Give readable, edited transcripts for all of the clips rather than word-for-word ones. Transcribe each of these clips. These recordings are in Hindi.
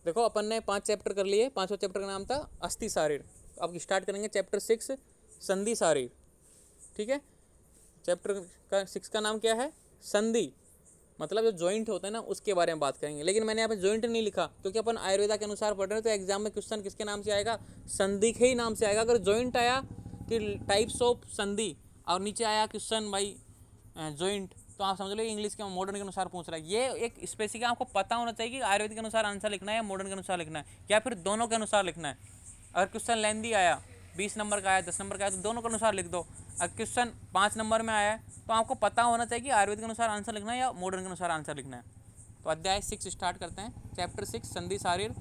देखो अपन ने 5 चैप्टर कर लिए। 5वां चैप्टर का नाम था अस्थि शारीर। अब स्टार्ट करेंगे चैप्टर 6 संधि शारीर। ठीक है, चैप्टर का 6 का नाम क्या है? संधि, मतलब जो जॉइंट होता है ना उसके बारे में बात करेंगे। लेकिन मैंने यहाँ पे जॉइंट नहीं लिखा क्योंकि अपन आयुर्वेदा के अनुसार पढ़ रहे हैं, तो एग्जाम में क्वेश्चन किसके नाम से आएगा? संधि के ही नाम से आएगा। अगर जॉइंट आया कि टाइप्स ऑफ संधि और नीचे आया क्वेश्चन भाई जॉइंट, तो आप समझ लो इंग्लिश के मॉडर्न के अनुसार पूछ रहा है। ये एक स्पेसिफिक आपको पता होना चाहिए कि आयुर्वेद के अनुसार आंसर लिखना है या मॉडर्न के अनुसार लिखना है या फिर दोनों के अनुसार लिखना है। अगर क्वेश्चन लेंदी आया 20 नंबर का आया 10 नंबर का आया तो दोनों के अनुसार लिख दो। अगर क्वेश्चन 5 नंबर में आया है तो आपको पता होना चाहिए कि आयुर्वेद के अनुसार आंसर लिखना है या मॉडर्न के अनुसार आंसर लिखना है। तो अध्याय 6 स्टार्ट करते हैं। चैप्टर 6 संधि शारीर।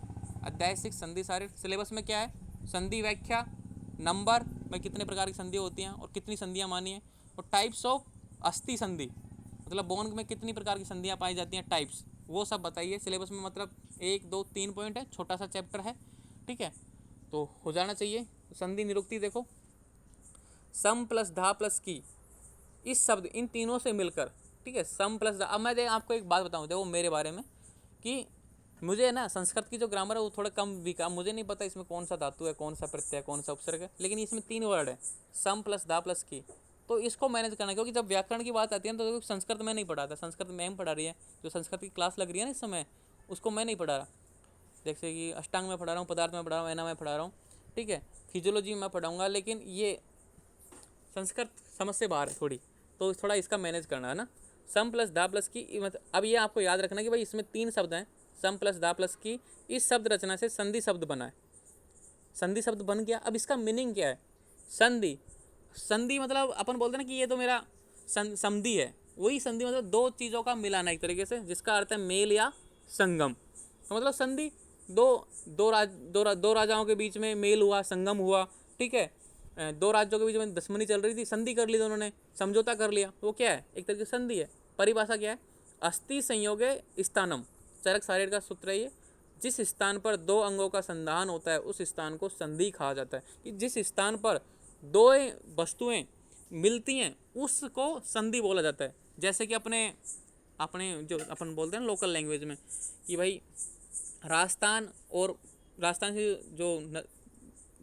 अध्याय 6 संधि शारीर। सिलेबस में क्या है? संधि व्याख्या, नंबर में कितने प्रकार की संधि होती हैं और कितनी संधियाँ मानी है, और टाइप्स ऑफ अस्थि संधि, मतलब बोन में कितनी प्रकार की संधियाँ पाई जाती हैं, टाइप्स, वो सब बताइए। सिलेबस में मतलब 1 2 3 पॉइंट है, छोटा सा चैप्टर है। ठीक है, तो हो जाना चाहिए। संधि निरुक्ति देखो, सम प्लस धा प्लस की, इस शब्द इन तीनों से मिलकर, ठीक है, सम प्लस धा। अब मैं आपको एक बात बताऊं, देखो मेरे बारे में कि मुझे ना संस्कृत की जो ग्रामर है वो थोड़ा कम वीक है। मुझे नहीं पता इसमें कौन सा धातु है, कौन सा प्रत्यय है, कौन सा उपसर्ग है, लेकिन इसमें 3 वर्ड है, सम प्लस धा प्लस की। तो इसको मैनेज करना, क्योंकि जब व्याकरण की बात आती है ना तो संस्कृत में नहीं पढ़ा था, संस्कृत मैम पढ़ा रही है, जो संस्कृत की क्लास लग रही है ना इस समय, उसको मैं नहीं पढ़ा रहा। जैसे कि अष्टांग में पढ़ा रहा हूँ, पदार्थ में पढ़ा रहा हूँ, एना में पढ़ा रहा हूँ, ठीक है, फिजियोलॉजी में पढ़ाऊँगा, लेकिन ये संस्कृत समझ से बाहर है थोड़ी, तो थोड़ा इसका मैनेज करना है ना। सम प्लस दा प्लस की, मतलब अब ये आपको याद रखना कि भाई इसमें 3 शब्द हैं, सम प्लस दा प्लस की। इस शब्द रचना से संधि शब्द बना है, संधि शब्द बन गया। अब इसका मीनिंग क्या है? संधि, संधि मतलब अपन बोलते हैं ना कि ये तो मेरा संधि है, वही संधि मतलब 2 चीज़ों का मिलाना एक तरीके से, जिसका अर्थ है मेल या संगम। तो मतलब संधि दो राजाओं के बीच में मेल हुआ, संगम हुआ, ठीक है, 2 राज्यों के बीच में दुश्मनी चल रही थी, संधि कर ली दोनों ने, समझौता कर लिया, वो क्या है? एक तरीके से संधि है। परिभाषा क्या है? अस्थि संयोगे स्थानम, चरक शारीर का सूत्र है ये। जिस स्थान पर 2 अंगों का संधान होता है उस स्थान को संधि कहा जाता है। कि जिस स्थान पर 2 वस्तुएं मिलती हैं उसको संधि बोला जाता है। जैसे कि अपने जो अपन बोलते हैं लोकल लैंग्वेज में कि भाई राजस्थान और राजस्थान से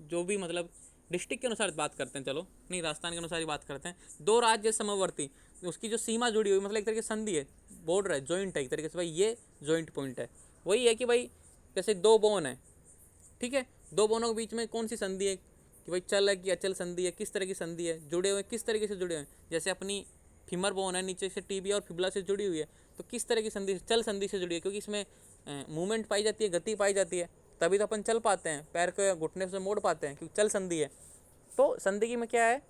जो भी मतलब डिस्ट्रिक्ट के अनुसार बात करते हैं, चलो नहीं राजस्थान के अनुसार ही बात करते हैं, 2 राज्य समवर्ती, उसकी जो सीमा जुड़ी हुई, मतलब एक तरीके से संधि है, बॉर्डर है, जॉइंट है एक तरीके से, भाई ये जॉइंट पॉइंट है। वही है कि भाई जैसे 2 बोन है, ठीक है, 2 बोनों के बीच में कौन सी संधि है? कि भाई चल है कि अचल संधि है, किस तरह की संधि है, जुड़े हुए किस तरीके से जुड़े हुए हैं। जैसे अपनी फीमर बोन है, नीचे से टीबिया और फिबुला से जुड़ी हुई है, तो किस तरह की संधि? चल संधि से जुड़ी है, क्योंकि इसमें मूवमेंट पाई जाती है, गति पाई जाती है, तभी तो अपन चल पाते हैं, पैर को घुटने से मोड़ पाते हैं, क्योंकि चल संधि है। तो संधि की में क्या है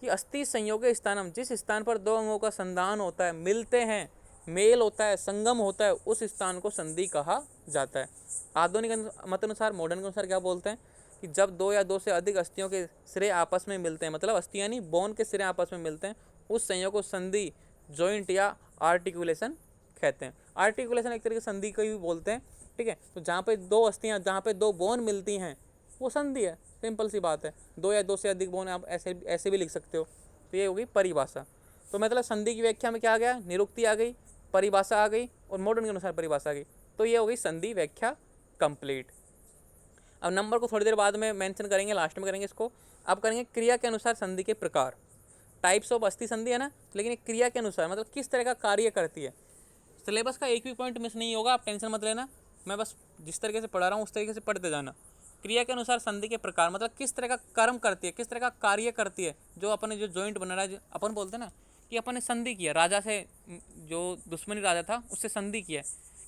कि अस्थि संयोग स्थानम, जिस स्थान पर 2 अंगों का संधान होता है, मिलते हैं, मेल होता है, संगम होता है, उस स्थान को संधि कहा जाता है। आधुनिक मत अनुसार, मॉडर्न के अनुसार क्या बोलते हैं कि जब 2 या 2 से अधिक अस्थियों के सिरे आपस में मिलते हैं, मतलब अस्थियां नहीं, बोन के सिरे आपस में मिलते हैं, उस संयोग को संधि, जॉइंट या आर्टिकुलेशन कहते हैं। आर्टिकुलेशन एक तरीके से संधि को भी बोलते हैं, ठीक है। तो जहाँ पे 2 अस्थियां, जहाँ पे 2 बोन मिलती हैं वो संधि है, सिंपल सी बात है। 2 या 2 से अधिक बोन आप ऐसे भी लिख सकते हो। तो ये होगी परिभाषा। तो मतलब संधि की व्याख्या में क्या आ गया? निरुक्ति आ गई, परिभाषा आ गई और मॉडर्न के अनुसार परिभाषा आ गई। तो ये हो गई संधि व्याख्या कंप्लीट। अब नंबर को थोड़ी देर बाद में मेंशन करेंगे, लास्ट में करेंगे इसको। अब करेंगे क्रिया के अनुसार संधि के प्रकार, टाइप्स ऑफ अस्थि संधि है ना, लेकिन एक क्रिया के अनुसार मतलब किस तरह का कार्य करती है। सिलेबस का एक भी पॉइंट मिस नहीं होगा, आप टेंशन मत लेना, मैं बस जिस तरीके से पढ़ा रहा हूँ उस तरीके से पढ़ते जाना। क्रिया के अनुसार संधि के प्रकार मतलब किस तरह का कर्म करती है, किस तरह का कार्य करती है। जो अपन ने जो जॉइंट बना रहा है, अपन बोलते हैं ना कि अपन ने संधि किया राजा से, जो दुश्मनी राजा था उससे संधि किया,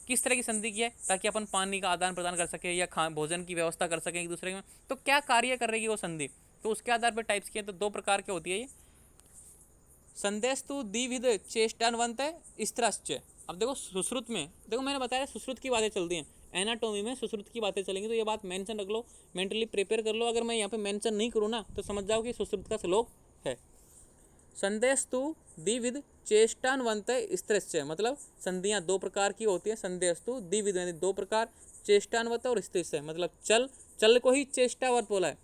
किस तरह की संधि की है? ताकि अपन पानी का आदान प्रदान कर सके या भोजन की व्यवस्था कर सकें एक दूसरे में। तो क्या कार्य कर रही है वो संधि, तो उसके आधार पर टाइप्स किए। तो 2 प्रकार की होती है ये। संदेश तो द्विविध चेष्टान्वंत स्त्रश्च। अब देखो सुश्रुत में, देखो मैंने बताया सुश्रुत की बातें चलती हैं, एनाटोमी में सुश्रुत की बातें चलेंगी, तो ये बात मेंशन रख लो, मेंटली प्रिपेयर कर लो। अगर मैं यहाँ पे मेंशन नहीं करूँ ना तो समझ जाओ कि सुश्रुत का श्लोक है। संदेश तो द्विविध चेष्टान्वंत स्त्रश्च, मतलब संधियाँ 2 प्रकार की होती है। संदेश तो द्विविध यानी 2 प्रकार, चेष्टान्वत और स्त्रीश्च, मतलब चल को ही चेष्टावत बोला है,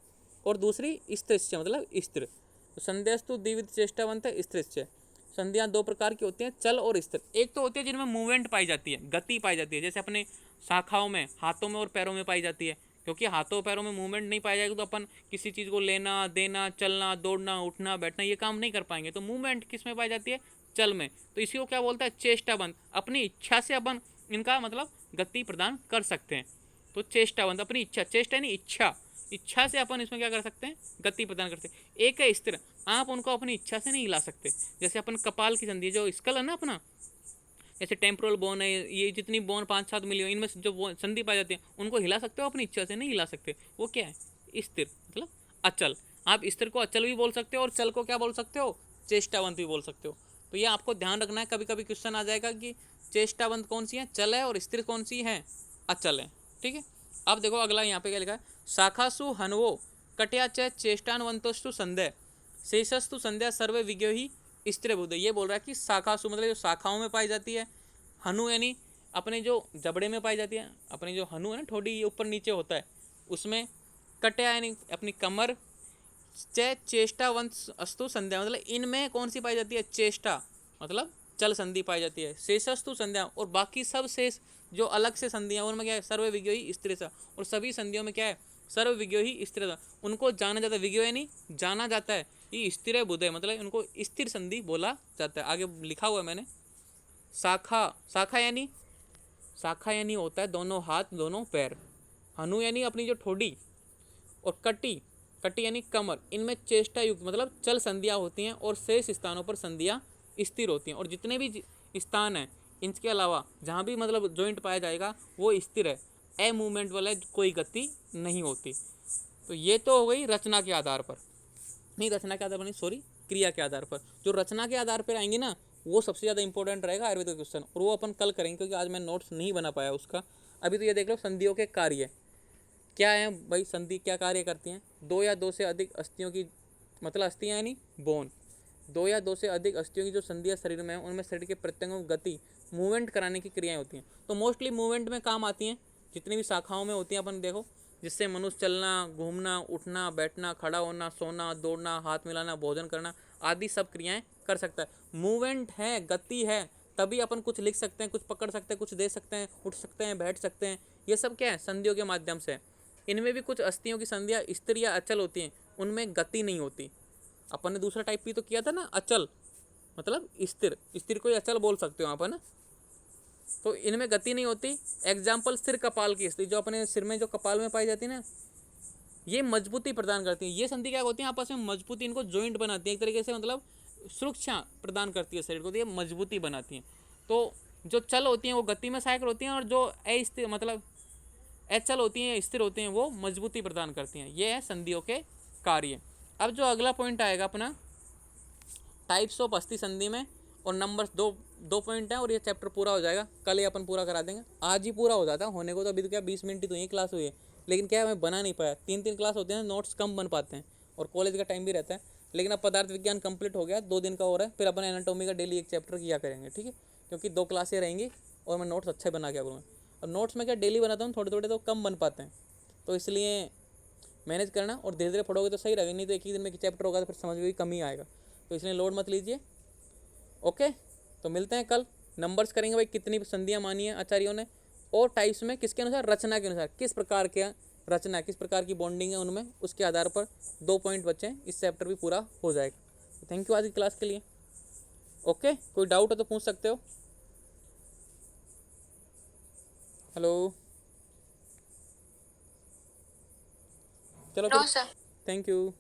और दूसरी स्त्रीश्च मतलब स्त्र। तो संदेश तो द्विविध चेष्टावंत स्त्रीश्च, संधियाँ 2 प्रकार की होती हैं, चल और स्थिर। एक तो होती है जिनमें मूवमेंट पाई जाती है, गति पाई जाती है, जैसे अपने शाखाओं में, हाथों में और पैरों में पाई जाती है, क्योंकि हाथों पैरों में मूवमेंट नहीं पाई जाएगी तो अपन किसी चीज़ को लेना देना, चलना दौड़ना उठना बैठना ये काम नहीं कर पाएंगे। तो मूवमेंट किस में पाई जाती है? चल में। तो इसी को क्या बोलता है? चेष्टाबंध। अपनी इच्छा से अपन इनका मतलब गति प्रदान कर सकते हैं। तो चेष्टाबंध अपनी इच्छा, चेष्टा नहीं इच्छा, इच्छा से अपन इसमें क्या कर सकते हैं? गति प्रदान करते हैं। एक है स्थिर, आप उनको अपनी इच्छा से नहीं हिला सकते। जैसे अपन कपाल की संधि जो स्कल है ना अपना, जैसे टेम्पोरल बोन है, ये जितनी बोन 5-7 मिली हो, इनमें जो संधि पाई जाती है उनको हिला सकते हो, अपनी इच्छा से नहीं हिला सकते। वो क्या है? स्थिर मतलब अचल। आप स्थिर को अचल भी बोल सकते हो और चल को क्या बोल सकते हो? चेष्टावंत भी बोल सकते हो। तो ये आपको ध्यान रखना है, कभी कभी क्वेश्चन आ जाएगा कि चेष्टावंत कौन सी है? चल है, और स्थिर कौन सी है? अचल है। ठीक है, अब देखो अगला यहाँ पे क्या लिखा है? शाखासु हनवो कट्या च चेष्टान्वंतस्तु संदेह शेषस्तु संध्या सर्वे विज्ञो ही स्त्री बुद्ध। ये बोल रहा है कि शाखासु मतलब जो शाखाओं में पाई जाती है, हनु यानी अपने जो जबड़े में पाई जाती है, अपने जो हनु है ना, ठोडी ऊपर नीचे होता है उसमें, कट्या यानी अपनी कमर, चेष्टावंत अस्तु संध्या मतलब इनमें कौन सी पाई जाती है? चेष्टा मतलब चल संधि पाई जाती है। शेषस्तु संध्या और बाकी सब शेष जो अलग से संधियाँ उनमें क्या है? सर्व विज्ञो ही स्त्री सा। और सभी संधियों में क्या है? सर्व विज्ञो ही स्त्री सा। उनको जाना जाता है, विज्ञो यानी जाना जाता है, ये स्थिर बुध है मतलब उनको स्थिर संधि बोला जाता है। आगे लिखा हुआ है मैंने, शाखा, शाखा यानी, शाखा यानी होता है दोनों हाथ दोनों पैर, हनु यानी अपनी जो ठोडी, और कटी, कटी यानी कमर, इनमें चेष्टा युक्त मतलब चल संधियाँ होती हैं और शेष स्थानों पर संधियाँ स्थिर होती हैं। और जितने भी स्थान हैं इनके अलावा जहाँ भी मतलब जॉइंट पाया जाएगा वो स्थिर है, ए मूवमेंट वाला कोई गति नहीं होती। तो ये तो हो गई रचना के आधार पर, नहीं रचना के आधार पर नहीं, सॉरी, क्रिया के आधार पर। जो रचना के आधार पर आएंगी ना वो सबसे ज़्यादा इंपॉर्टेंट रहेगा आयुर्वेद का क्वेश्चन, और वो अपन कल करेंगे क्योंकि आज मैं नोट्स नहीं बना पाया उसका। अभी तो ये देख लो संधियों के कार्य क्या है भाई। संधि क्या कार्य करती हैं? दो या दो से अधिक अस्थियों की, मतलब अस्थियाँ यानी बोन, दो या दो से अधिक अस्थियों की जो संधियाँ शरीर में है उनमें शरीर के प्रत्यंगों की गति मूवमेंट कराने की क्रियाएं होती हैं। तो मोस्टली मूवमेंट में काम आती हैं, जितनी भी शाखाओं में होती हैं अपन देखो, जिससे मनुष्य चलना घूमना उठना बैठना खड़ा होना सोना दौड़ना हाथ मिलाना भोजन करना आदि सब क्रियाएं कर सकता है। मूवमेंट है, गति है, तभी अपन कुछ लिख सकते हैं, कुछ पकड़ सकते हैं, कुछ दे सकते हैं, उठ सकते हैं, बैठ सकते हैं। ये सब क्या है? संधियों के माध्यम से। इनमें भी कुछ अस्थियों की संधियाँ स्थिर या अचल होती हैं, उनमें गति नहीं होती। अपन ने दूसरा टाइप भी तो किया था ना, अचल मतलब स्थिर, स्थिर को अचल बोल सकते हो आप, है ना। तो इनमें गति नहीं होती। एग्जाम्पल सिर कपाल की स्थिति, जो अपने सिर में जो कपाल में पाई जाती है ना, ये मजबूती प्रदान करती है। ये संधि क्या होती है? आपस में मजबूती, इनको जॉइंट बनाती है एक तरीके से, मतलब सुरक्षा प्रदान करती है शरीर को, तो ये मजबूती बनाती है। तो जो चल होती हैं वो गति में सहायक होती हैं, और जो अस्थिर मतलब अचल होती हैं स्थिर होती हैं वो मजबूती प्रदान करती हैं। ये है संधियों के कार्य। अब जो अगला पॉइंट आएगा अपना टाइप्स ऑफ अस्थि संधि में, और नंबर दो पॉइंट हैं और ये चैप्टर पूरा हो जाएगा। कल ही अपन पूरा करा देंगे, आज ही पूरा हो जाता है होने को। तो अभी तो क्या 20 मिनट ही तो ये क्लास हुई है, लेकिन क्या है मैं बना नहीं पाया। 3 क्लास होते हैं, नोट्स कम बन पाते हैं और कॉलेज का टाइम भी रहता है। लेकिन अब पदार्थ विज्ञान कंप्लीट हो गया, 2 दिन का हो रहा है, फिर अपन एनाटॉमी का डेली एक चैप्टर किया करेंगे, ठीक है। क्योंकि 2 क्लासें रहेंगी और मैं नोट्स अच्छे बना के करूँगा। और नोट्स में क्या डेली बनाता हूँ, थोड़े थोड़े तो कम बन पाते हैं, तो इसलिए मैनेज करना। और धीरे धीरे पढ़ोगे तो सही रहेगा, नहीं तो एक ही दिन में चैप्टर होगा तो फिर समझ में भी कम ही आएगा। तो इसलिए लोड मत लीजिए। ओके, तो मिलते हैं कल। नंबर्स करेंगे भाई कितनी संधियाँ मानी है आचार्यों ने, और टाइप्स में किसके अनुसार, रचना के अनुसार, किस प्रकार के रचना किस प्रकार की बॉन्डिंग है उनमें, उसके आधार पर 2 पॉइंट बचे हैं। इस चैप्टर भी पूरा हो जाएगा। थैंक यू आज की क्लास के लिए। ओके, कोई डाउट है तो पूछ सकते हो। हेलो, चलो फिर, थैंक यू।